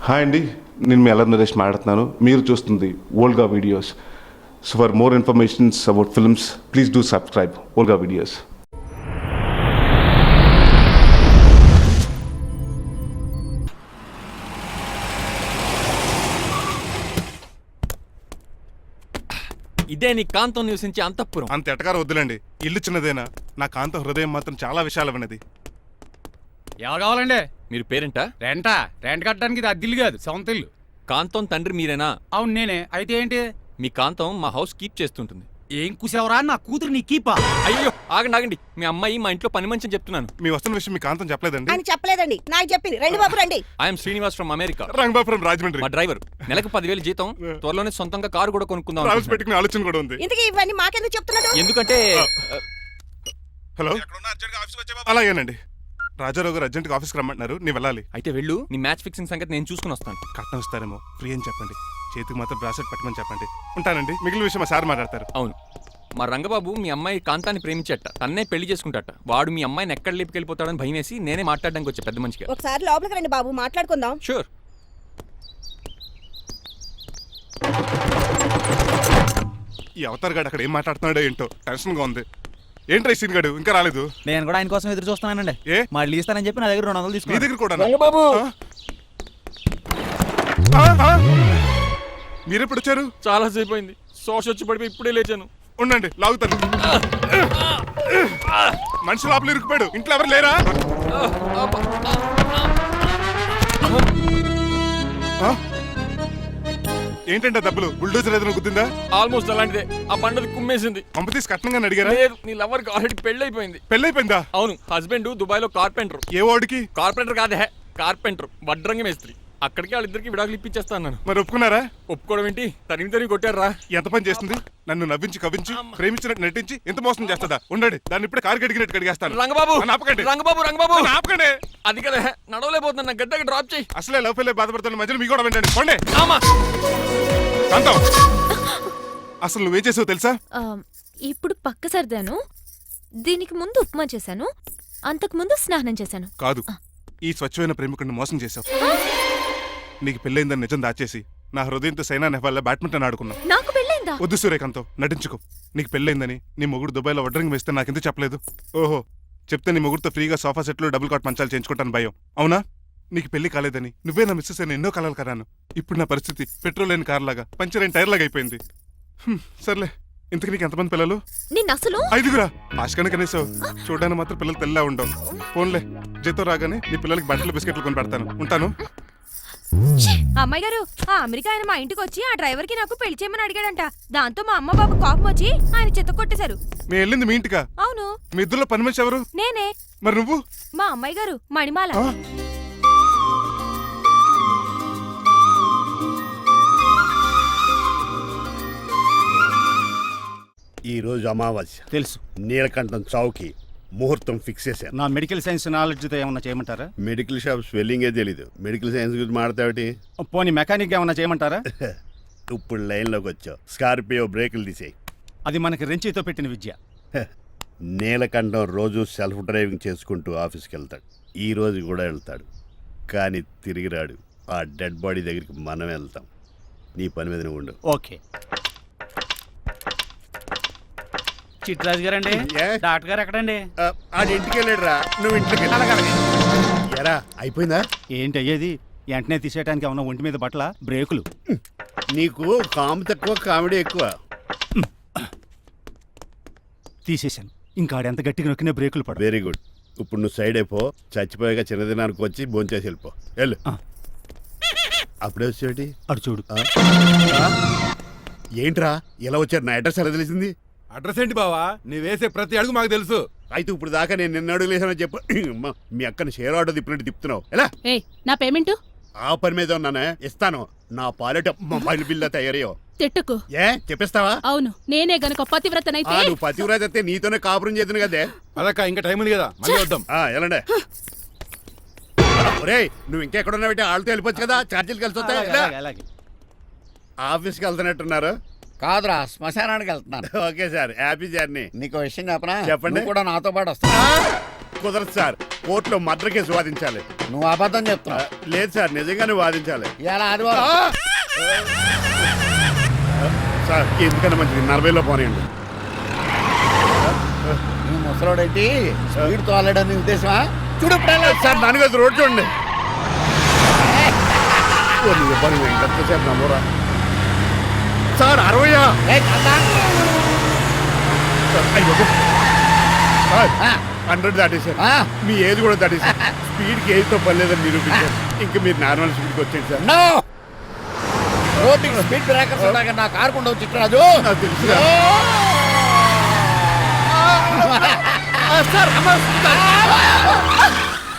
Hi అండి, నేను మీ అల్లరి నరేష్ మాట్లాడుతున్నాను. మీరు చూస్తుంది Olga videos. So for more informations about films please do subscribe Olga videos. ఇదే నీ కాంతం నివసించే అంతఃపురం. అంత ఎటకారం వద్దులేండి, ఇల్లు చిన్నదేనా, నా కాంతం హృదయం మాత్రం చాలా విశాలమైనది. ఎవరు కావాలండి? మీరు పేరెంటా? రెంట్ కట్టడానికి ఇది అద్దిల్లు కాదు, సొంత ఇల్లు. కాంతం తండ్రి మీరేనా? అవును నేనే. అయితే ఏంటి? మీ కాంతం మా హౌస్ కీప్ చేస్తుంటుంది. ఏం కూసావరా? నా కూతురు నీ కీపా? అయ్యో ఆగండి, మీ అమ్మాయి మా ఇంట్లో పని మంచి చెప్తున్నాను. మీ వస్తున్న విషయం మీ కాంతం చెప్పలేదండి? అని చెప్పలేదండి, నాకు చెప్పింది. రండి బాబు రండి. I'm Srinivas from America. Rangabapuram Rajahmundry. మా డ్రైవర్. నెలకు 10,000 జీతం. త్వరలోనే సొంతంగా కారు కూడా కొనుక్కుందాం. ట్రావెల్స్ పెట్టుకునే ఆలోచన కూడా ఉంది. ఇంతకీ ఇవన్నీ మాకెందుకు చెప్తున్నాడు? ఎందుకంటే హలో, అలాగేనండి. రాజారావు గారు అర్జెంట్గా ఆఫీస్కి రమ్మంటున్నారు, నీ వెళ్ళాలి. అయితే వెళ్ళు, నీ మ్యాచ్ ఫిక్సింగ్ సంగతి నేను చూసుకుని వస్తాను. కట్నం ఇస్తారేమో, ఫ్రీ అని చెప్పండి. చేతికి మాత్రం బ్రాసెట్ పెట్టమని చెప్పండి. ఉంటానండి. మిగిలిన విషయం మా సార్ మాట్లాడతారు. అవును, మా రంగబాబు మీ అమ్మాయి కాంతాన్ని ప్రేమించట, తన్నే పెళ్లి చేసుకుంటాట. వాడు మీ అమ్మాయిని ఎక్కడ లేపుకెళ్ళిపోతాడని భయం వేసి నేనే మాట్లాడడానికి వచ్చా పెద్ద మనిషిగా. ఒకసారి లోపలికి రండి బాబు, మాట్లాడుకుందాం. షూర్. ఈ అవతార్ గాడు అక్కడ ఏం మాట్లాడుతున్నాడో ఏంటో టెన్షన్గా ఉంది. ఏంట్రా ఈ సీన్ గాడు ఇంకా రాలేదు? నేను కూడా ఆయన కోసం ఎదురు చూస్తున్నానండి. ఏ మళ్ళీ ఇస్తానని చెప్పి నా దగ్గర 200 మీ తీసుకున్నాను. దగ్గర కూడా? రంగబాబు మీరెప్పుడు వచ్చారు? చాలా సేపు అయింది. శోష వచ్చి పడిపోయి ఇప్పుడే లేచాను. ఉండండి, లాగుతాను. మనిషి లోపల ఇరుక్కుపోయాడు. ఇంట్లో ఎవరు లేరా? ఏంటంటే దెబ్బలు? బుల్డోజర్ ఏదైనా గుద్దిందా? ఆల్మోస్ట్ అలాంటిదే. ఆ బండది కుమ్మేసింది. పంప తీసి కట్నంగా అడిగారా? లేదు, నీ లవర్ కి ఆల్రెడీ పెళ్ళైపోయింది. పెళ్ళైపోయిందా? అవును, హస్బెండ్ దుబాయ్ లో కార్పెంటర్. ఏ వాడికి? కార్పెంటర్ కాదే, కార్పెంటర్, వడ్రంగి మేస్త్రి. అక్కడికి వాళ్ళిద్దరికి విడాకులు ఇప్పించేస్తాను నేను. మరి ఒప్పుకున్నారా? ఒప్పుకోవడం ఏంటి, తరిమి కొట్టారా. ఎంత పని చేస్తుంది? నన్ను నవ్వించి కవించి ప్రేమించినట్టు నటించి ఎంత మోసం చేస్తుందా? ఉండండి, దాన్ని ఇప్పుడే కారు కడిగినట్టు కడిగేస్తాను. రంగబాబు నన్ను ఆపకండి. రంగబాబు ఆపకండి. అది కదా, నడవలేకపోతున్నా, నా గడ్డకి డ్రాప్ చేయి. అసలే లవ్ ఫెయిల్ బాధపడుతున్న మధ్యలో మీ కూడా వెంటండి. పోండి. ఆమా కాంతం, అసలు నువ్వేం చేసావు తెలుసా? ఇప్పుడు పక్క సర్దాను. దీనికి ముందు ఉప్మా చేశాను, అంతకు ముందు స్నానం చేశాను. కాదు, ఈ స్వచ్ఛమైన ప్రేమికుడిని మోసం చేసావు. నీకు పెళ్ళైందని నిజం దాచేసి నా హృదయంతో సైనా నెహ్వాల్ బ్యాడ్మింటన్ ఆడుకున్నావు. నాకు పెళ్ళైందా? వద్దు సూర్యకాంతం, నటించుకో. నీకు పెళ్ళైందని నీ మొగుడు దుబాయ్లో వడ్రంగి వేస్తే నాకెందుకు చెప్పలేదు? ఓహో, చెప్తే నీ మొగుడుతో ఫ్రీగా సోఫా సెట్లు డబుల్ కాట్ మంచాలు చేయించుకుంటాను భయం. అవునా? నీకు పెళ్లి కాలేదని నువ్వే నా మిస్సెస్ అని ఎన్నో కలలు కరాను. ఇప్పుడు నా పరిస్థితి పెట్రోల్ లేని కార్ లాగా, పంచర్ అయిన టైర్ లాగా అయిపోయింది. సర్లే, ఇంతకు నీకు ఎంతమంది పిల్లలు? నేను అసలు 5గురా. ఆశకన కనీసం చూడడానికి మాత్రం పిల్లలు తెల్లా ఉండవు. ఫోన్లే, జీతం రాగానే నీ పిల్లలకి బట్టలు బిస్కెట్లు కొని పెడతాను. ఉంటాను. అమ్మాయి గారు, ఆ అమెరికా ఆయన మా ఇంటికి వచ్చి ఆ డ్రైవర్ కి నాకు పెళ్లి చేయమని అడిగాడంట. దాంతో మా అమ్మ బాబు కోపం వచ్చి ఆయన చెత్త కొట్టేశారు. నేను వెళ్ళింది మీ ఇంటికా? అవును. మీ ఇద్దరులో పని మనిషి ఎవరు? నేనే. మరి నువ్వు? మా అమ్మాయి గారు మణిమాల. ఈ రోజు అమావాస్య తెలుసు. నీలకంఠం చౌకి ముహూర్తం ఫిక్స్ చేశాను. నా మెడికల్ సైన్స్ నాలెడ్జ్తో ఏమన్నా చేయమంటారా? మెడికల్ షాప్ స్వెల్లింగే తెలీదు, మెడికల్ సైన్స్ గురించి మాట్లాడతావిటి? పోనీ మెకానిక్ ఏమన్నా చేయమంటారా? ఇప్పుడు లైన్లోకి వచ్చావు. స్కార్పియో బ్రేకులు తీసేయి. అది మనకి రెంచితో పెట్టిన విద్య. నీలకంఠం రోజు సెల్ఫ్ డ్రైవింగ్ చేసుకుంటూ ఆఫీస్కి వెళ్తాడు. ఈ రోజు కూడా వెళ్తాడు, కానీ తిరిగి రాడు. ఆ డెడ్ బాడీ దగ్గరికి మనం వెళ్తాం. నీ పని మీద నువ్వు ఉండు. ఓకే. చిట్రాజు గారండి, ఏ? డాక్టర్ గారు ఎక్కడండి? ఆడి ఇంటికి వెళ్ళాడు రా, నువ్వు ఇంటికి ఎరా. అయిపోయిందా? ఏంటి అయ్యేది? వెంటనే తీసేయడానికి ఏమన్నా ఒంటి మీద బట్టల బ్రేకులు? నీకు కాము తక్కువ, కామెడీ ఎక్కువ. తీసేశాను. ఇంకా ఆడెంత గట్టిగా నొక్కినా బ్రేకులు పడ. Very good. ఇప్పుడు నువ్వు సైడ్ అయిపో. చచ్చిపోయాక చిన్నదినానికి వచ్చి భోంచేసి వెళ్ళిపో. వెళ్ళు. అప్పుడే వచ్చేటి అటు చూడు. ఏంట్రా ఇలా వచ్చారు? నా అడ్రస్ ఎలా తెలిసింది? అడ్రస్ ఏంటి బావా? నీ వేసే ప్రతి అడుగు మాకు తెలుసు. అయితే ఇప్పుడు దాకా నేను నిన్న అడుగులేసానని చెప్పు. అమ్మా, మీ అక్కని షేర్ ఆర్డర్ తిప్పినట్టు తిప్పుతున్నావు. ఎలా? నా పేమెంట్ ఆ పని మీద ఉన్నానే, ఇస్తాను. నా పాలెట మొబైల్ బిల్లా తయారయ్యో. తిట్టుకు. ఏ చెప్పిస్తావా? అవును, నేనే గనుక పతివ్రతనైతే. నువ్వు పతివ్రత అయితే నీతోనే కాపురం చేతును కదే. అదక్క, ఇంకా టైం ఉంది కదా, మళ్ళీ వద్దాం. ఎలాండే? ఒరే, నువ్వు ఇంకెక్కడున్నా పెట్టి వాళ్ళతో వెళ్ళిపోవచ్చు కదా, ఛార్జీలు కలిసి వస్తాయి. ఆఫీస్కి వెళ్తున్నట్టున్నారు. కాదురా, శ్మశానానికి వెళ్తున్నాను. Okay sir, happy journey. నీకు విషయం చెప్పనా? చెప్పండి. కూడా నాతో పాటు వస్తా. కుదరదు సార్, కోర్టులో మర్డర్ కేసు వాదించాలి. నువ్వు అబద్ధం చెప్తున్నావు. లేదు సార్, నిజంగానే వాదించాలి. ఇలా ఆదివారం సార్ ఎందుకన్నా మంచిది 40లో పోనీయండి. నువ్వు ముసలోడేంటి స్పీడ్ తోలడని ఉద్దేశమా? చూడు సార్ దానికోసం రోడ్ చూడండి. ఎంతసేపు నమ్మరా సార్? 60 100 దాటేశారు. మీ ఏజ్ కూడా దాటేశారు. స్పీడ్కి ఏజ్తో పని లేదని నిరూపించారు. ఇంకా మీరు నార్మల్ స్పీడ్కి వచ్చేది సార్. రోడ్డుకి స్పీడ్ బ్రేకర్స్ ఉన్నాక నా కారు కొండ వచ్చి చిట్టరాజు. నాకు తెలుసు సార్.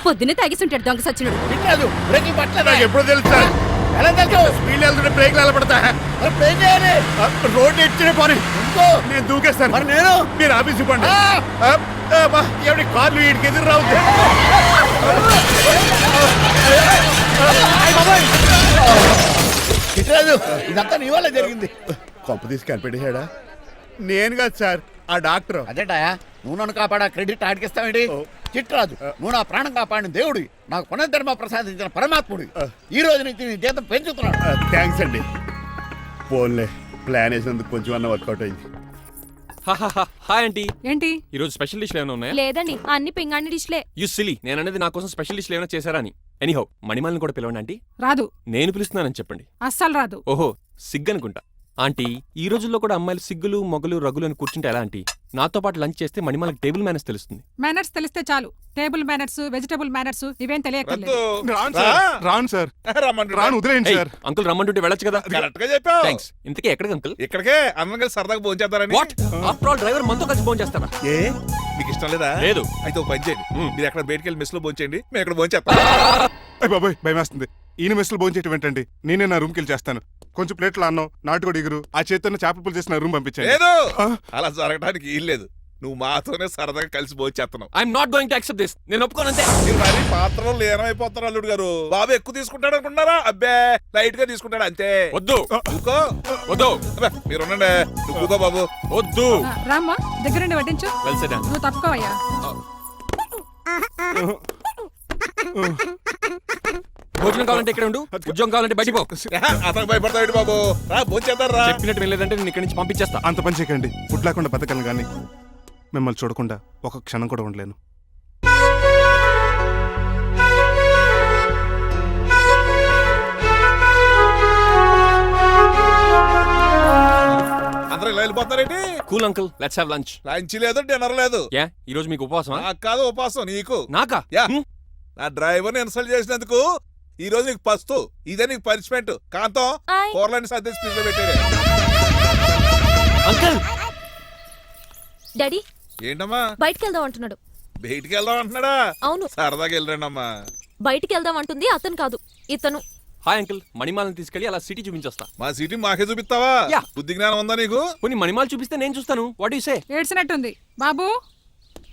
పొద్దునే తాగిస్తుంటాడు దొంగ సచ్చినుడు. చిట్టరాజు బ్రేకింగ్ పట్టలేదు. నాకు ఎప్పుడో తెలుసు సార్. ఎలా తెలుసు? స్పీడ్ వెళ్తుంటే బ్రేక్లు ఎలా పడతా? మరి ఏం చేయాలి? రోడ్డు ఎచ్చిన పోనీ ఇంకో నేను దూకేస్తాను. మరి నేను మీరు ఆఫీస్ ఇవ్వండి. ఎవరి కార్లు వీడికి ఎదురు రావు. చిట్టరాజు ఇదంతా నీ వల్ల జరిగింది. కొంప తీసి కనిపెట్టేశాడా? నేను కాదు సార్, ఆ డాక్టర్. అదేటాయా, నువ్వు నన్ను కాపాడా క్రెడిట్ ఆడికిస్తావేంటి? చిట్టరాజు నువ్వు నా ప్రాణం కాపాడిన దేవుడి, నాకు పునర్ధర్మ ప్రసాదించిన పరమాత్ముడి. ఈ రోజు నుంచి నీ జీతం పెంచుతున్నాడు. థ్యాంక్స్ అండి. ఫోన్లే, ప్లాన్ వేసినందుకు కొంచెం అన్న వర్కౌట్ అయింది. Hi aunty. ఏంటి ఈ రోజు స్పెషల్ డిష్లు ఏమైనా ఉన్నాయా? లేదండి అన్ని పింగాణి డిష్లే. యు సిలీ, నేను అనేది నా కోసం స్పెషల్ డిష్లు ఏమైనా చేశారా అని. ఎనీహౌ మణిమాలని కూడా పిలవండి ఆంటీ. రాదు, నేను పిలుస్తున్నానని చెప్పండి. అస్సలు రాదు. ఓహో సిగ్గనుకుంటా. ఆంటీ ఈ రోజుల్లో కూడా అమ్మాయిలు సిగ్గులు మొగలు రగులు అని కూర్చుంటే ఎలా ఆంటీ? నాతో పాటు లంచ్ చేస్తే మణిమాలకి టేబుల్ మేనర్స్ తెలుస్తుంది. మేనర్స్ తెలిస్తే చాలు. టేబుల్ మేనర్స్, వెజిటబుల్ మేనర్స్ ఇవేం తెలియక్కర్లేదు. రాను సార్, రాను, వదిలేయండి సార్. అంకుల్ రమ్మంటుంటే వెళ్ళొచ్చు కదా. కరెక్ట్ గా చెప్పావు. థ్యాంక్స్. ఇంతకీ ఎక్కడికి అంకుల్? ఇక్కడికే అందరం కలిసి సరదాగా భోజనం చేద్దారని. వాట్ ఆఫ్టర్ ఆల్ డ్రైవర్ మనతో కలిసి ఫోన్ చేస్తారా? ఏ మీకు ఇష్టం లేదా? లేదు. అయితే ఒక పని చేయండి, మీరు ఎక్కడ బయటికి వెళ్ళి మెస్ లో భోజనం చేయండి, మేము ఎక్కడ భోజనం చేస్తాం. అయ్య బాబాయ్ భయం వేస్తుంది. ఈయన మెస్సులు భోజనం చేయటం ఏంటండి? నేనే నా రూమ్కి వెళ్ళి చేస్తాను. కొంచెం ప్లేట్లో అన్నం, నాటుకోడి ఇగురు, ఆ చేతితో చేపల పులుసు చేసి నా రూమ్ పంపించాను. లేదు, అలా జరగడానికి ఏం లేదు. నువ్వు మాతోనే సరదాగా కలిసి భోజనం చేస్తున్నావు. I'm not going to accept this. నేను ఒప్పుకోనంతే. మీరు మరి పాత్రలో లీనమైపోతారు అల్లుడు గారు. బాబు ఎక్కువ తీసుకుంటాడు అనుకుంటున్నారా? అబ్బే లైట్ గా తీసుకుంటాడు అంతే. వద్దు ఊకో. వద్దు. అబ్బే మీరు ఉండండి, నువ్వు ఊకో బాబు. వద్దు. రామ్మా దగ్గరుండి వడ్డించు. Well said. నువ్వు తప్పుకోవయ్యా. భోజనం కావాలంటే ఇక్కడ ఉండు, ఉద్యోగం కావాలంటే బయటికి పో. అతను భయపడతాడు బాబు. రా భోజనం చేద్దారా. చెప్పినట్టు వెళ్ళలేదంటే నేను ఇక్కడి నుంచి పంపించేస్తా. అంత పని చేయకండి. ఫుడ్ లేకుండా బతకలను కానీ మిమ్మల్ని చూడకుండా ఒక క్షణం కూడా ఉండలేను. అందరూ ఇలా వెళ్ళిపోతారేంటి? Cool uncle, let's have lunch. Lunch లేదు, డిన్నర్ లేదు. యా ఈ రోజు మీకు ఉపవాసమా? నాకు కాదు ఉపవాసం, నీకు. నాకా? యా. నా డ్రైవర్ని ఇన్సల్ట్ చేసినందుకు ఈ రోజు నీకు పస్తు, ఇదే నీకు పనిష్మెంట్. కాంతం ఆయ్. కూరలని సర్ది స్పీడ్ లో పెట్టాడు. అంకుల్ డాడీ ఏంటమ్మా బయటికి వెళ్దాం అంటున్నాడు. బయటికి వెళ్దాం అంటున్నాడా? అవును, సరదాగా వెళ్ళరండి అమ్మా. బయటికి వెళ్దాం అంటుంది అతను కాదు ఇతను. హాయ్ అంకుల్, మణిమాలని తీసుకెళ్లి అలా సిటీ చూపించొస్తా. మా సిటీ మాకే చూపిస్తావా? యా. బుద్ధి జ్ఞానం ఉందా నీకు? కొన్ని మణిమాలు చూపిస్తే నేను చూస్తాను. What you say? ఏడ్చినట్టుంది బాబు.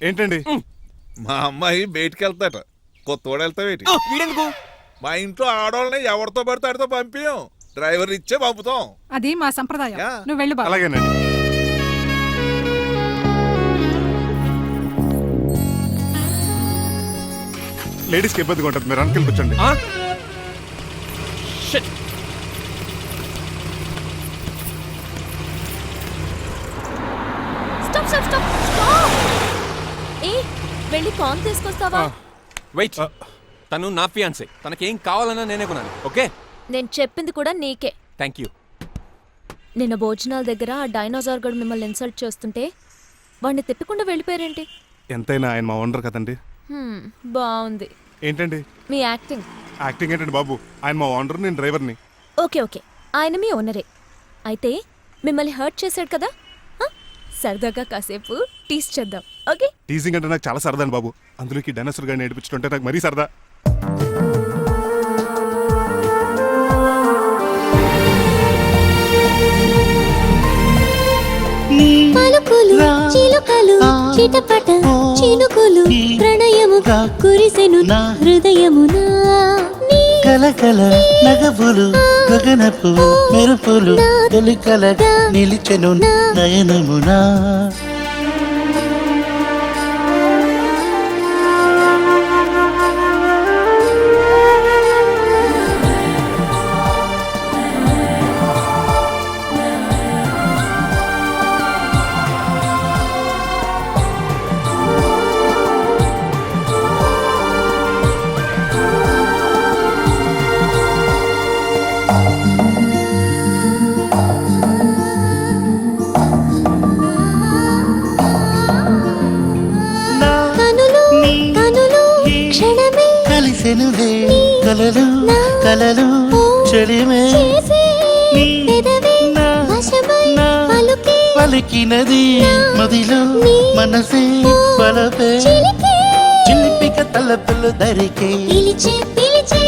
ఏంటండి? మా అమ్మాయి బయటికి వెళ్తాట, కొత్తోడు వెళ్తావేటి? వీడెందుకు? మా ఇంట్లో ఆడవాళ్ళని ఎవరితో పడితే ఆడితో పంపించాం, డ్రైవర్ ఇచ్చే పంపుతాం. అది మా సంప్రదాయం. యా. నువ్వు వెళ్ళు బాబు. అలాగేనండి. లేడీస్కి ఇబ్బందిగా ఉంటుంది, మీరు అంకెల్ కూర్చోండి. Shit. Stop stop stop stop. ఏ వెళ్ళి కాన్ తీసుకొస్తావా? వెయిట్. తను నా ఫియాన్సే. తనకేం కావాలన్నా నేనే కొనాలి. ఓకే? నేను చెప్పింది కూడా నీకే. Thank you. నిన్న భోజనాల దగ్గర ఆ డైనోసార్ గడు మిమ్మల్ని ఇన్సల్ట్ చేస్తుంటే వాడిని తిప్పకుండా వెళ్ళిపోయారేంటి? ఎంతైనా ఆయన మా ఓనర్ కదండి. బాగుంది ఏంటండి మీ యాక్టింగ్. యాక్టింగ్ ఏంటండి బాబు? ఆయన మా ఓనర్, నేను డ్రైవర్ని. ఓకే ఓకే, ఆయన మీ ఓనరే. అయితే మిమ్మల్ని హర్ట్ చేశాడు కదా, సరదాగా కాసేపు టీస్ చేద్దాం. ఓకే? టీజింగ్ అంటే నాకు చాలా సరదా అండి బాబు. అందులోకి డైనోసార్ గారిని ఏడిపించుంటే నాకు మరీ సరదా. పలుకులు చిలుకలు చిటపట చినుకులు ప్రణయముగా కురిసెను హృదయమునా కలకల నగబులు గగనపు మెరుపులు తొలికలగా నిలిచెను నయనమునా చెలిమే చేసే నీ పెదవే నా వశమై నా పలుకే పలికినది మదిలో నీ మనసే పలపే చిలికే చిలిపిక తలపులు దరికే పిలిచే పిలిచే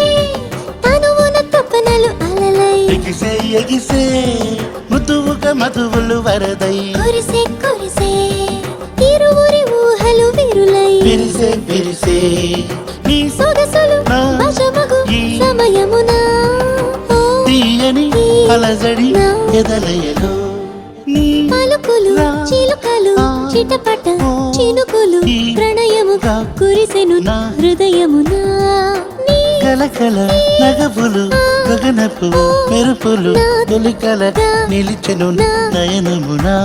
తనువున తపనలు అలలై ఎగిసే ఎగిసే మృదువుగా మధువులు వరదై కురిసే కురిసే ఇరువురి ఊహలు విరులై విరిసే విరిసే నీ సొగసులు నా వశమగు ఈ సమయమున ఓ తీయని అలజడి నా ఎదలయలో నీ పలుకులు నా చిలుకలు ఆ చిటపట ఓ చినుకులు ఈ ప్రణయముగా గా కురిసెను నా హృదయమున నీ కలకల నగబులు గగనపు మెరుపులు తొలికలగా నిలిచెను నయనమునా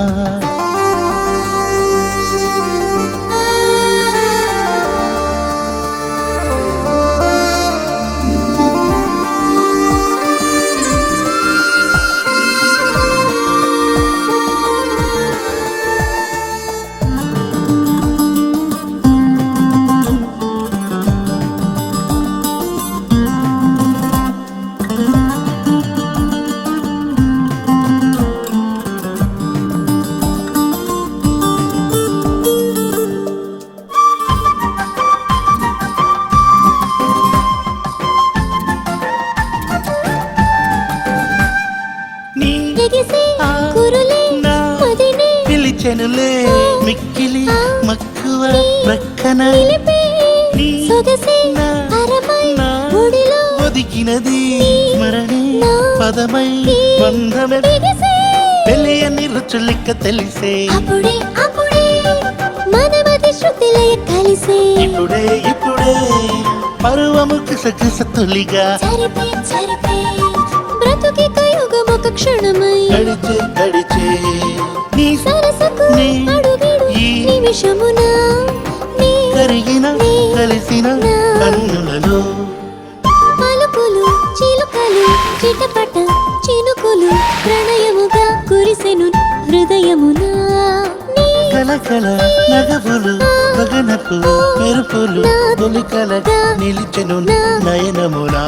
నీ ఎగిసే ఆ కురులే నా మదినే పిలిచెనులే మిక్కిలి మక్కువ ప్రక్కన నిలిపే నీ సొగసే నా అరమై నా ఒడిలో ఒదిగినది స్మరణే నా పదమై బంధమే ఎగిసే తెలియని రుచులిక్క తెలిసే అప్పుడే అప్పుడే మనమది శృతిలయ కలిసే ఇప్పుడే ఇప్పుడే పరువము కిసకిస తొలిగా చరిపే చరిపే బ్రతుకి కయుగమొక క్షణమై గడిచే గడిచే నీ సరసకు నీ అడుగిడు ఈ నిమిషమున నీ కరిగిన కలిసిన నా కన్నులలో పలుకులు చిలుకలు చిటపట చినుకులు ప్రణయముగా కురిసెను హృదయమున నీ కలకల నగబులు గగనపు మెరుపులు తొలికలగా నిలిచెను నయనమునా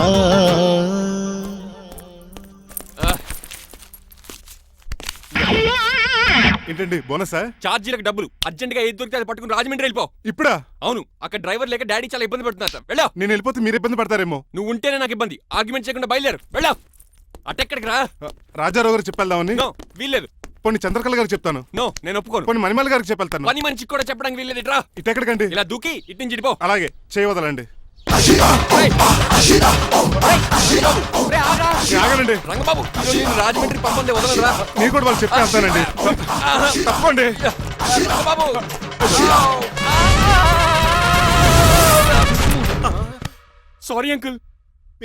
ఏంటండి బోనసా ఛార్జీలకు డబ్బులు అర్జెంట్ గా ఏది దొరికితే అది పట్టుకుని రాజమండ్రి వెళ్ళిపో ఇప్పుడా అవును అక్కడ డ్రైవర్ లేక డాడీ చాలా ఇబ్బంది పడుతున్నారు వెళ్ళా నేను వెళ్ళిపోతే మీరు ఇబ్బంది పడతారేమో నువ్వు ఉంటేనే నాకు ఇబ్బంది ఆర్గ్యుమెంట్ చేయకుండా బయలుదేరు వెళ్ళా అటెక్కడికి రా రాజారావు గారికి చెప్పేద్దామని నో వీల్లేదు పోనీ చంద్రకళ గారికి చెప్తాను నో నేను ఒప్పుకోను పోనీ మణిమాల గారికి చెప్పేళ్తాను పని మనిషికి కూడా చెప్పడానికి వీల్లేదు రా ఇటెక్కడికండి ఇలా దూకి ఇటు నుంచి ఇటు పో అలాగే చేయవదలండి రేయ్. రేయ్, ఆగ్రా. ఆగనండి రంగబాబు ఈరోజు నేను రాజమండ్రి పంపంది వదలరా మీరు కూడా వాళ్ళు చెప్తే వెళ్తానండి తప్పండి రంగబాబు సారీ అంకుల్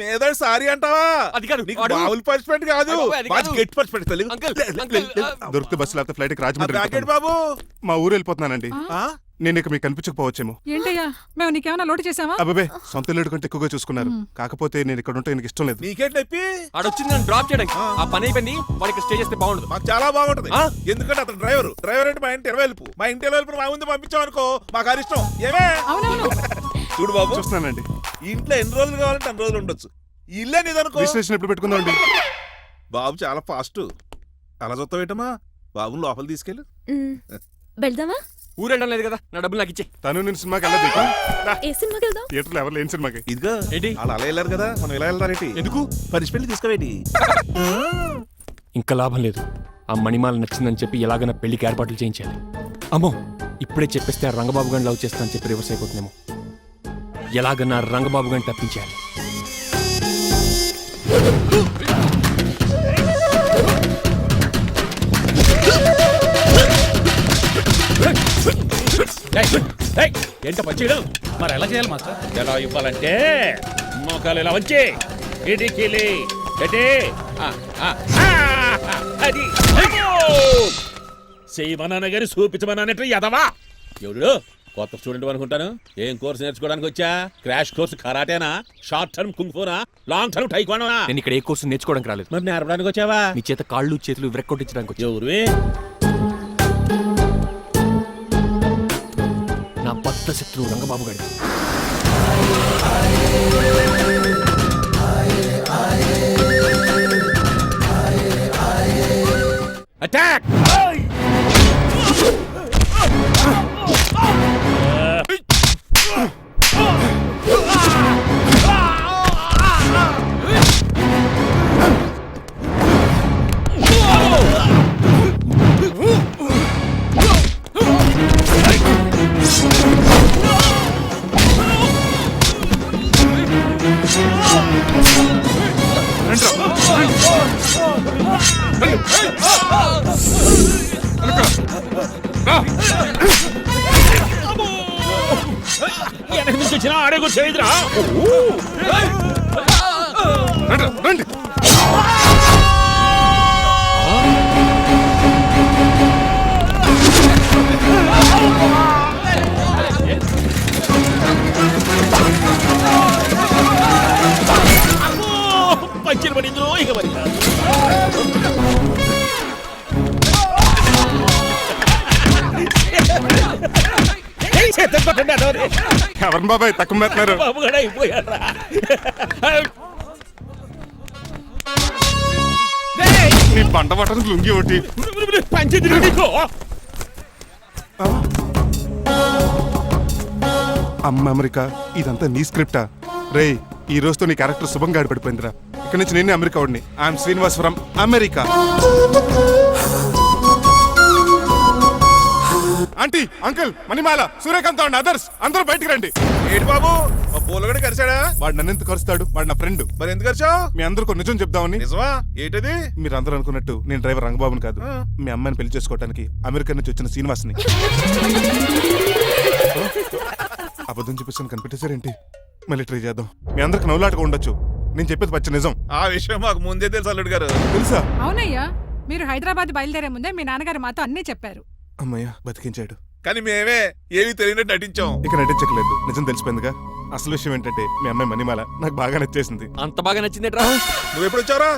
ఏదో సారీ అంటావా అది కాదు నీకు వాడు- మామూలు పనిష్మెంట్ కాదు అయ్య బాబోయ్, అది మంచి కాదు. గట్టి పనిష్మెంట్ తెలుగు అంకుల్, దొరికితే బస్సు లేకపోతే ఫ్లైట్ కి రాజమండ్రి ప్యాకెట్ వెళ్ళిపోతాను. బాబు మా ఊరు వెళ్ళిపోతున్నానండి ఆ? నేను ఇక మీకు కనిపించకపోవచ్చేమో ఏంటయ్యా మేము నీకేమైనా లోటు చేసావా అబ్బాబే సొంత లేడు కంటే ఎక్కువగా చూసుకున్నారు కాకపోతే నేను ఇక్కడ ఉంటే నాకు ఇష్టం లేదు నీకేంటి నొప్పి ఆడొచ్చింది నన్ను డ్రాప్ చేయడానికి ఆ పని అయిపోయింది వాడికి స్టే చేస్తే బాగుండదు మాకు చాలా బాగుంటది ఆ? ఎందుకంటే అతను డ్రైవర్ అంటే మా ఇంటి ఇరవైపు మా ఇంటి ఇరవైపు మా ముందు పంపించాం అనుకో మాకు అరిష్టం ఏమే అవునవును చూడు బాబు చూస్తున్నానండి ఇంట్లో ఎన్ని రోజులు కావాలంటే అన్ని రోజులు ఉండొచ్చు ఇల్లే నీదనుకో రిజిస్ట్రేషన్ ఎప్పుడు పెట్టుకుందామండి బాబు చాలా ఫాస్ట్ అలా చూస్తావు ఏంటమ్మా బాబుని లోపల తీసుకెళ్ళు వెళ్దామా ఊరెళ్ళడం లేదు కదా నా డబ్బులు నాకు ఇచ్చే తను నేను సినిమాకి వెళ్ళదు ఏ సినిమాకి వెళ్దాం థియేటర్లో ఎవరు లేని సినిమాకి ఇదిగో ఏంటి? వాళ్ళు అలా వెళ్ళారు కదా మనం ఇలా వెళ్తారేంటి ఎందుకు పనిష్మెంట్ తీసుకోవేటి ఇంకా లాభం లేదు ఆ మణిమాల నచ్చిందని చెప్పి ఎలాగైనా పెళ్లికి ఏర్పాట్లు చేయించాలి అమ్మో ఇప్పుడే చెప్పేస్తే ఆ రంగబాబు గారిని లవ్ చేస్తానని చెప్పి రివర్స్ అయిపోతుందేమో ఎలాగన్నా రంగబాబు గారిని తప్పించాలి ఏంట పచ్చీడు మరి ఎలా చేయాలి మాస్టర్ ఎలా ఇవ్వాలంటే మోకాలు ఇలా వచ్చి ఇడికిలి అది చేయమన్నా గారి చూపించమన్నట్టు ఎదవా ఎవడు కొత్త స్టూడెంట్ అనుకుంటాను ఏం కోర్సు నేర్చుకోవడానికి వచ్చా క్రాష్ కోర్సు కరాటేనా షార్ట్ టర్మ్ కుంగ్ఫూనా లాంగ్ టర్మ్ టైక్వాండోనా నేను ఇక్కడ ఏ కోర్సు నేర్చుకోవడానికి రాలేదు మరి నేర్పడానికి వచ్చావా నీ చేత కాళ్ళు చేతులు విరక్కొట్టించడానికి వచ్చా ఎవరువే నా బద్ద శత్రువు రంగబాబు గారి అటాక్ వెనక నుంచి వచ్చిన ఆడే కూర్చోయిద్రా. రండి. పంచిన పడిందో ఇక మరి ఎవరిని బాబాయ్ తక్కువ మెత్తున్నారు? బాబు కూడా అయిపోయారా. నీ పంట పట్టడానికి లుంగి ఒకటి. పంచి తిరిగి అమ్మ అమెరికా, ఇదంతా నీ స్క్రిప్టా? రేయ్, ఈ రోజుతో నీ క్యారెక్టర్ శుభంగా ఆడిపడిపోయిందిరా. ఇక్కడి నుంచి నేనే అమెరికా వాడిని. I'm Srinivas from America. Aunty, uncle, Manimala, Suryakant and others అందరూ బయటికి రండి. ఏంటి బాబు మా పూలగడ కలిసాడా? వాడు నన్ను ఎందుకు కరుస్తాడు? వాడు నా ఫ్రెండ్. మరి ఎందుకు కలిసావు? మీ అందరికీ నిజం చెప్దామని. నిజమా? ఏంటది? మీరు అందరూ అనుకున్నట్టు నేను డ్రైవర్ రంగబాబుని కాదు. మీ అమ్మాయిని పెళ్లి చేసుకోవడానికి అమెరికా నుంచి వచ్చిన శ్రీనివాస్ని. అబద్ధం చెప్పేసాను, కనిపెట్టేశారేంటి? మళ్ళీ ట్రై చేద్దాం. మీ అందరికి నవ్వులాటగా ఉండొచ్చు, నేను చెప్పేది పచ్చ నిజం. ఆ విషయం మాకు ముందే తెలుసు అల్లుడు గారు. తెలుసా? అవునయ్యా, మీరు హైదరాబాద్ బయలుదేరే ముందే మీ నాన్నగారు మాతో అన్నీ చెప్పారు. అమ్మయ్య, బతికించాడు. కానీ మేమే ఏమీ తెలియనట్టు నటించాం. ఇక నటించకలేదు, నిజం తెలిసిపోయిందిగా. అసలు విషయం ఏంటంటే మీ అమ్మాయి మణిమాల నాకు బాగా నచ్చేసింది. అంత బాగా నచ్చిందేట్రా? నువ్వు ఎప్పుడు వచ్చావురా?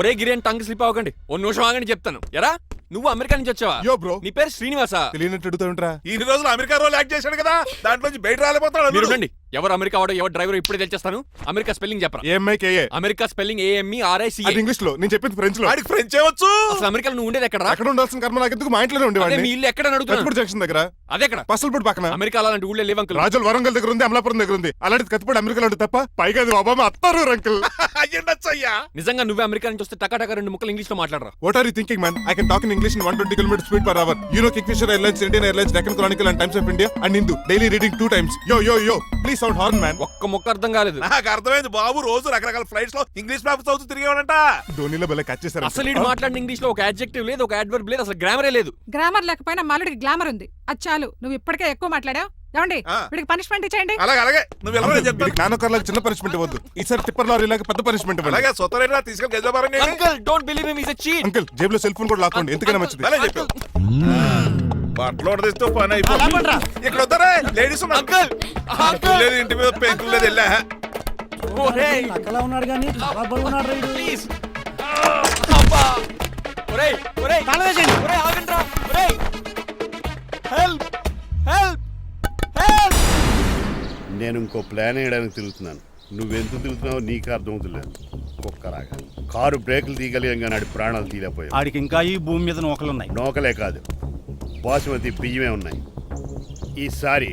ఒరే గిరియన్ టంగ్ స్లిప్ అవ్వకండి. ఓ నిమిషం ఆగండి చెప్తాను. ఎరా నువ్వు అమెరికా నుంచి వచ్చావా? యో బ్రో, నీ పేరు శ్రీనివాసా? తెలియనట్టు అడుగుతావుంట్రా? ఇన్ని రోజులు అమెరికా రోల్ యాక్ట్ చేశాడు కదా, దాంట్లోంచి బయట రాలేపోతాడు. మీరు రండి. ఎవరు అమెరికా వాడో ఎవరు డ్రైవర్ ఇప్పుడే తెలిచేస్తాను. అమెరికా స్పెల్లింగ్ చెప్పరా? ఏఎంఐకేఏ. America spelling AMERICA. అది ఇంగ్లీష్ లో, నేను చెప్పింది ఫ్రెంచ్ లో. వాడికి ఫ్రెంచ్ ఏవచ్చు. అసలు అమెరికాలో నువ్వు ఉండేది ఎక్కడ? అక్కడ ఉండాల్సిన కర్మ నాకు ఎందుకు? మా ఇంట్లోనే అదే ఉండేవాడిని. మీ ఇల్లు ఎక్కడ అడుగుతున్నా? కత్తిపూడి జంక్షన్ దగ్గర. అదెక్కడ? పసలపూడి పక్కన. అమెరికా అలాంటి ఊళ్ళో లేవు అంకుల్. రాజుల వరంగల్ దగ్గర ఉంది, అమలాపురం దగ్గర ఉంది. అలాంటి కత్తిపూడి అమెరికాలో ఉంటుంది తప్ప. పైగా అది ఒబామా అత్తారు అంకుల్. అయ్యుండొచ్చు అయ్యా. నిజంగా నువ్వే అమెరికా నుంచి వస్తే టకా రెండు ముక్కలు ఇంగ్లీష్ లో మాట్లాడరా? What are you thinking, man? I can talk in English in 120 km speed per hour. You know Kingfisher Airlines, Indian Airlines, Deccan Chronicle and Times of India and Hindu. Daily reading 2 times. Yo. Please sound horn, man. ఒక్క ముక్క అర్థం కాలేదు. నాకు అర్థమైంది బాబు. రోజు రకరకాల flights లో English papers చదువుతూ తిరిగేవాడంట. ధోనిలో భలే కట్ చేశారు. అసలు ఇది మాట్లాడిన ఇంగ్లీష్ లో ఒక అడ్జెక్టివ్ లేదు, ఒక అడ్వర్బ్ లేదు, అసలు గ్రామరే లేదు. గ్రామర్ లేకపోయినా మాలుడికి గ్లామర్ ఉంది. అది చాలు, నువ్వు ఇప్పటికే ఎక్కువ మాట్లాడావు. ఏమండి, వీడికి పనిష్మెంట్ ఇచ్చేయండి. అలాగే నువ్వు ఎలా చెప్తాను. నానొక్కర్లకు చిన్న పనిష్మెంట్ ఇవ్వద్దు. ఈసారి టిప్పర్ లారీ లాగా పెద్ద పనిష్మెంట్ ఇవ్వండి. అలాగే సొత్తరేనా తీసుకెళ్ళి గజబారని. Uncle don't believe him, he is a cheat. Uncle, జేబులో సెల్ ఫోన్ కూడా లాక్కోండి, ఎందుకైనా మంచిది. అలా చెప్పు. బట్టలు ఉడదీస్తూ పని అయిపోయింది. ఇక్కడ వద్దరే లేడీస్ అంకుల్ లేదు, ఇంటి మీద పెంకులు లేదు. వెళ్ళా ఒరేయ్ అక్కలా ఉన్నాడు కానీ ఉన్నాడు రైడు. ప్లీజ్ అబ్బా. ఒరేయ్ ఒరేయ్ తలవేసేయండి. ఒరేయ్ ఆగండ్రా. ఒరేయ్ హెల్ప్ హెల్ప్ హెల్ప్. నేను ఇంకో ప్లాన్ వేయడానికి తిరుగుతున్నాను. నువ్వెంత తిరుగుతున్నావో నీకు అర్థమవుతులేదు. కుక్కలాగా కారు బ్రేకులు తీయగలిగాం కానీ ఆడి ప్రాణాలు తీయలేకపోయావు. ఆడికి ఇంకా ఈ భూమి మీద నూకలున్నాయి. నోకలే కాదు, బాసుమతి బియ్యమే ఉన్నాయి. ఈసారి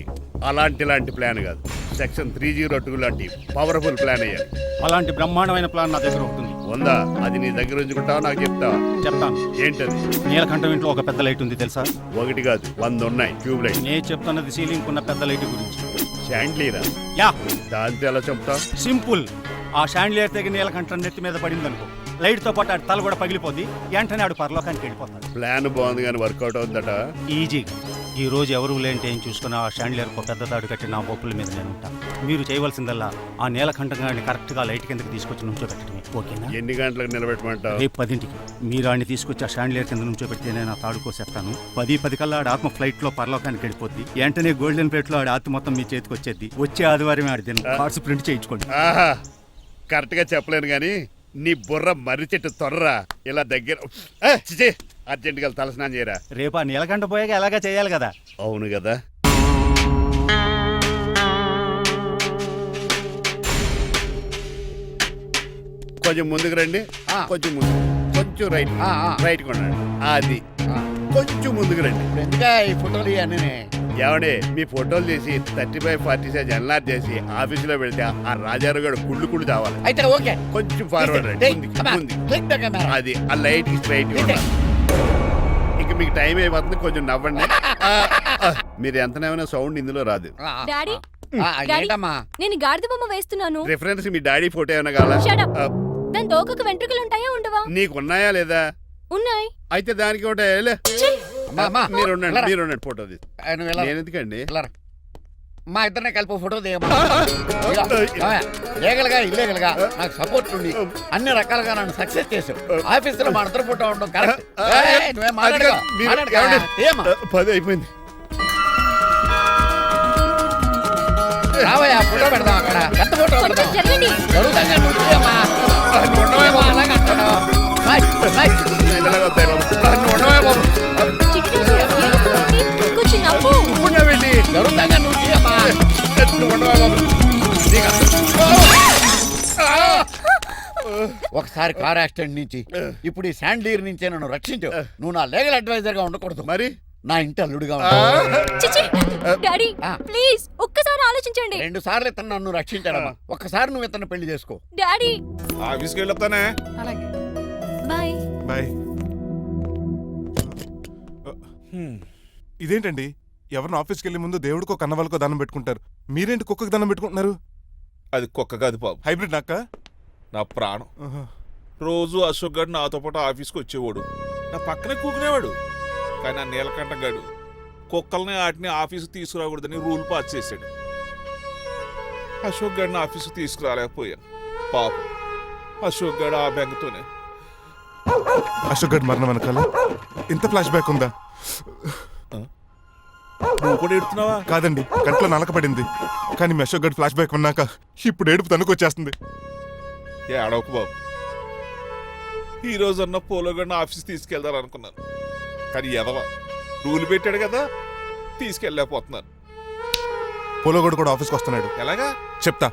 అలాంటి ప్లాన్ కాదు, సెక్షన్ 302 లాంటి పవర్ఫుల్ ప్లాన్ అయ్యాలి. అలాంటి బ్రహ్మాండమైన ప్లాన్ నా దగ్గర ఉంటుంది. ఉందా? అది నీ దగ్గర ఉంచుకుంటావా? నాకు చెప్తావా? చెప్తాను. ఏంటది? నీలకంఠం ఇంట్లో ఒక పెద్ద లైట్ ఉంది తెలుసా? ఒకటి కాదు, 100 ఉన్నాయి. Tube light. నేను చెప్తున్నది సీలింగ్ ఉన్న పెద్ద లైట్ గురించి. షాండ్లీరా? యా, దాంతో ఎలా చెప్తావు? సింపుల్. ఆ షాండ్లియర్ తెగ నీలకంఠం నెత్తి మీద పడింది అనుకో, లైట్ తో పాటు ఆడి తల కూడా పగిలిపోద్ది. వెంటనే ఆడు పరలోకానికి వెళ్ళిపోతాడు. ప్లాన్ బాగుంది కానీ వర్కౌట్ అవుతుందట. ఈజీగా. ఈ రోజు ఎవరు లేంటే ఏం చూసుకుని ఆ షాండ్లియర్ ఒక పెద్ద తాడు కట్టి నా బొప్పుల మీద నేను ఉంటాను. మీరు చేయవలసిందల్లా ఆ నీలకంఠం గారిని కరెక్ట్ గా లైట్ కిందకి తీసుకొచ్చి నుంచోబెట్టడమే. ఓకేనా? ఎన్ని గంటలకు నిలబెట్టమంటావు? రేపు 10ంటికి మీరు ఆడిని తీసుకొచ్చి ఆ షాండ్లియర్ కింద నుంచోబెడితే నేను ఆ తాడు కోసేస్తాను. 10 కల్లా ఆడ ఆత్మ ఫ్లైట్ లో పరలోకానికి వెళ్ళిపోద్ది. వెంటనే గోల్డెన్ ప్లేట్ లో ఆడి ఆత్మ మొత్తం మీ చేతికి వచ్చేది. వచ్చే ఆదివారం ఆడి దినం కార్డ్స్ ప్రింట్ చేయించుకోండి. ఆహా, కరెక్ట్ గా చెప్పలేను కానీ నీ బుర్ర మర్రి చెట్టు తొర్రా. ఇలా దగ్గర అర్జెంటుగా తలస్నానం చేయరా. రేపు ఆ నీలకంఠ పోయాక ఎలాగా చేయాలి కదా. అవును కదా. కొంచెం ముందుకు రండి, కొంచెం ముందు. కొంచెం రైట్ రైట్ కొనండి అది కొంచెం ముందుకు రండి. ఎందుకా ఈ ఫోటోలు ఇవన్నీ? ఏమండి మీ ఫోటోలు తీసి 35-40 సైజ్ ఎన్లార్ చేసి ఆఫీసులో పెడితే ఆ రాజారావు గారు కుళ్ళు తావాలి. అయితే ఓకే, కొంచెం ఫార్వర్డ్ రండి. అది ఆ లైట్ స్ట్రైట్. ఇక మీకు టైం అయిపోతుంది, కొంచెం నవ్వండి. మీరు ఎంతనేమైనా సౌండ్ ఇందులో రాదు. డాడీ ఏంటమ్మా? నేను గాడిద బొమ్మ వేస్తున్నాను. రిఫరెన్స్ మీ డాడీ ఫోటో ఏమైనా కావాలా? దాని తోకకు వెంట్రుకలు ఉంటాయా ఉండవా? నీకు ఉన్నాయా లేదా? ఉన్నాయి. అయితే దానికి ఒకటే మీరు ఉండండి ఫోటో తీసి. నేను ఎందుకండి? మా ఇద్దరినే కలిపి ఫోటో దిగమ్మా. లీగల్గా ఇల్లీగల్గా నాకు సపోర్ట్ ఉండి అన్ని రకాలుగా నన్ను సక్సెస్ చేసావు. ఆఫీసులో మా ఇద్దరు ఫోటో ఉండడం కరెక్ట్. నువ్వేం మాట్లాడగా 10 అయిపోయింది. రావయ్యా ఫోటో పెడదాం అక్కడ. ఎంత ఫోటో పెడదాం? జరగండి. జరుగుతాగా నువ్వేమా ఉండవేమో అలాగే అంటున్నావు. కొంచెం నవ్వు. జరుగుతాగా నువ్వేమా ఒకసారి కార్ యాక్సిడెంట్ నుంచి ఇప్పుడు ఈ శాండ్లీర్ నుంచే నన్ను రక్షించావు. నువ్వు నా లీగల్ అడ్వైజర్ గా ఉండకూడదు, మరి నా ఇంటి అల్లుడుగా డాడీ ప్లీజ్ ఒక్కసారి ఆలోచించండి. 2 సార్లు ఇతను నన్ను రక్షించాడమ్మా. ఒక్కసారి నువ్వు ఇతను పెళ్లి చేసుకో. డాడీ ఆఫీస్కి వెళ్ళొస్తానే. అలాగే బాయ్. బాయ్. ఇదేంటండి, ఎవరిని ఆఫీస్కి వెళ్ళే ముందు దేవుడికో కన్నవాళ్ళకో దండం పెట్టుకుంటారు, మీరేంటి కుక్కకి దండం పెట్టుకుంటున్నారు? అది కుక్క కాదు బాబు, హైబ్రిడ్ నక్క. నా ప్రాణం. రోజు అశోక్ గారు నాతో పాటు ఆఫీస్కి వచ్చేవాడు, నా పక్కనే కూకునేవాడు. కానీ ఆ నీలకంఠం గాడు కుక్కల్ని వాటిని ఆఫీసు తీసుకురాకూడదని రూల్ పాస్ చేశాడు. అశోక్ గారిని ఆఫీసు తీసుకురాలేకపోయాను. పాపం అశోక్ గారు ఆ బెంగతోనే. అశోక్ గడ్ మరణం వెనకాల ఇంత ఫ్లాష్ బ్యాక్ ఉందా? నువ్వు కూడా ఎడుతున్నావా? కాదండి, కంట్లో నలకపడింది. కానీ మీ అశోక్ గడ్ ఫ్లాష్ బ్యాక్ ఉన్నాక ఇప్పుడు ఏడుపు తనుకొచ్చేస్తుంది. ఏడవకు బాబు, ఈ రోజన్నా పోలో గడిని ఆఫీస్ తీసుకెళ్దాం అనుకున్నాను. కానీ ఎదవ రూల్ పెట్టాడు కదా, తీసుకెళ్ళలేకపోతున్నాను. పోలోగోడు కూడా ఆఫీస్కి వస్తున్నాడు. ఎలాగా చెప్తా.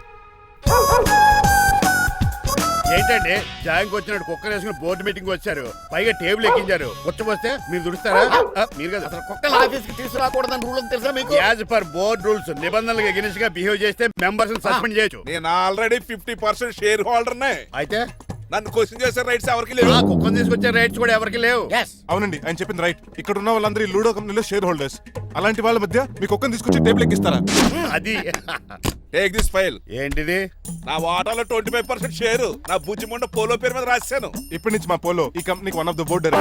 ఏంటండి జాయింగ్ వచ్చినట్టు కుక్కలు వేసుకుని బోర్డు మీటింగ్ వచ్చారు, పైగా టేబుల్ ఎక్కించారు. కూర్చోబోస్తే మీరు దుడుస్తారా? మీరు కదా అసలు కుక్కలు ఆఫీస్కి తీసుకురాకూడదని రూల్ తెలుసా మీకు? యాజ్ పర్ బోర్డ్ రూల్స్ నిబంధనలకు ఎగనిస్ట్ గా బిహేవ్ చేస్తే మెంబర్స్ సస్పెండ్ చేయొచ్చు. నేను ఆల్రెడీ 50% షేర్ హోల్డర్నే. అయితే నన్ను క్వశ్చన్ చేసే రైట్స్ ఎవరికి లేవు. కుక్కను తీసుకొచ్చే రైట్స్ కూడా ఎవరికి లేవు. అవునండి, ఆయన చెప్పింది రైట్. ఇక్కడ ఉన్న వాళ్ళందరూ ఈ లూడో కంపెనీలో షేర్ హోల్డర్స్. అలాంటి వాళ్ళ మధ్య మీ కుక్కను తీసుకొచ్చి టేబుల్ ఎక్కిస్తారా? అది టేక్ దిస్ ఫైల్. ఏంటిది? నా వాటాలో 25% షేరు నా బుజ్జిముండ పోలో పేరు మీద రాశాను. ఇప్పటి నుంచి మా పోలో ఈ కంపెనీకి వన్ ఆఫ్ ద బోర్డర్.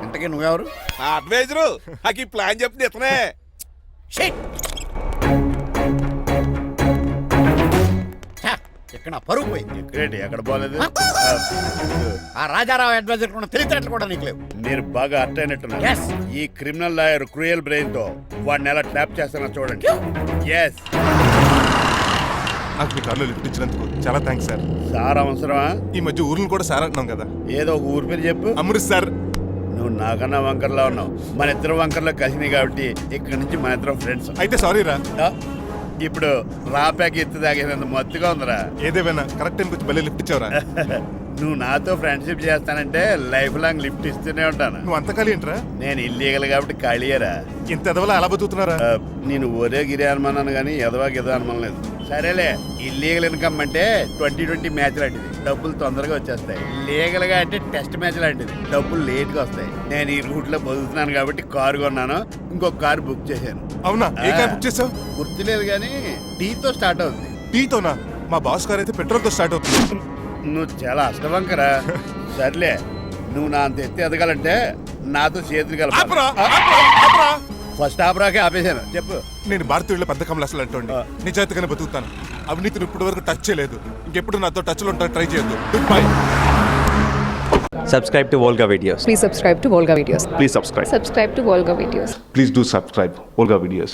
ఇంతకీ నువ్వెవరు? నా అడ్వైజరు. నాకు ఈ ప్లాన్ చెప్పింది ఇతనే. ఇక్కడ పరుగు పోయింది. ఎక్కడ పోలేదు. ఆ రాజారావు అడ్వైజర్ కూడా తెలియటట్లు కూడా నీకు లేవు. మీరు బాగా అర్ట్ అయినట్టున్నారు. ఈ క్రిమినల్ లాయర్ క్రూయల్ బ్రెయిన్ తో వాడిని ఎలా ట్యాప్ చేస్తానో చూడండి. ఎస్, నాకు మీ కార్లో లిఫ్ట్ ఇచ్చినందుకు చాలా థ్యాంక్స్ సార్. సార్ అవసరమా? ఈ మధ్య ఊర్లు కూడా సార్ అంటున్నాం కదా. ఏదో ఒక ఊరి పేరు చెప్పు. అమృత్ సార్. నువ్వు నాకన్నా వంకర్లా ఉన్నావు. మన ఇద్దరు వంకర్లో కలిసినాయి కాబట్టి ఇక్కడ నుంచి మన ఇద్దరం ఫ్రెండ్స్. అయితే సారీ రా. ఇప్పుడు రాపాకి ఎత్తు తాగేంత మత్తుగా ఉందిరా. ఏదేమైనా కరెక్ట్ టైంకి వచ్చి భలే లిఫ్ట్ ఇచ్చావురా. నువ్వు నాతో ఫ్రెండ్షిప్ చేస్తానంటే లైఫ్ లాంగ్ లిఫ్ట్ ఇస్తూనే ఉంటాను. నువ్వు అంత ఖాళీ ఏంట్రా? నేను ఇల్లీగల్ కాబట్టి ఖాళీయరా. ఇంత ఎదవలా ఎలా బతుకుతున్నారా? నేను ఒరే గిరి అనుమానాను కానీ ఎదవాకి ఎదో అనుమానం లేదు. సరేలే, ఇల్లీగల్ ఇన్కమ్ అంటే 2020 మ్యాచ్ లాంటిది, డబ్బులు తొందరగా వచ్చేస్తాయి. లీగల్ గా అంటే టెస్ట్ మ్యాచ్ లాంటిది, డబ్బులు లేట్ గా వస్తాయి. నేను ఈ రూట్ లో బతుకుతున్నాను కాబట్టి కారు కొన్నాను, ఇంకొక కారు బుక్ చేశాను. అవునా? ఏ కార్ బుక్ చేసావు? గుర్తులేదు కానీ టీతో స్టార్ట్ అవుతుంది. టీతోనా? మా బాస్ కార్ అయితే పెట్రోల్ తో స్టార్ట్ అవుతుంది. నువ్వు చాలా అష్టవంకరా. సర్లే, నువ్వు నా అంత ఎత్తి ఎదగాలంటే నాతో చేతులు కలపరా. ఫస్ట్ ఆపరాకే ఆపేశాను. చెప్పు. నేను భారతీయుల పెద్ద కమలు అసలు అంటోండి. నిజాయితీగానే బతుకుతాను. అవినీతిని ఇప్పటి వరకు టచ్ చేయలేదు. ఇంకెప్పుడు నాతో టచ్ లో ఉంటా ట్రై చేయొద్దు. Good bye. Subscribe to Volga Videos. Please subscribe to Volga Videos. Please subscribe. Subscribe to Volga Videos. Please do subscribe Volga Videos.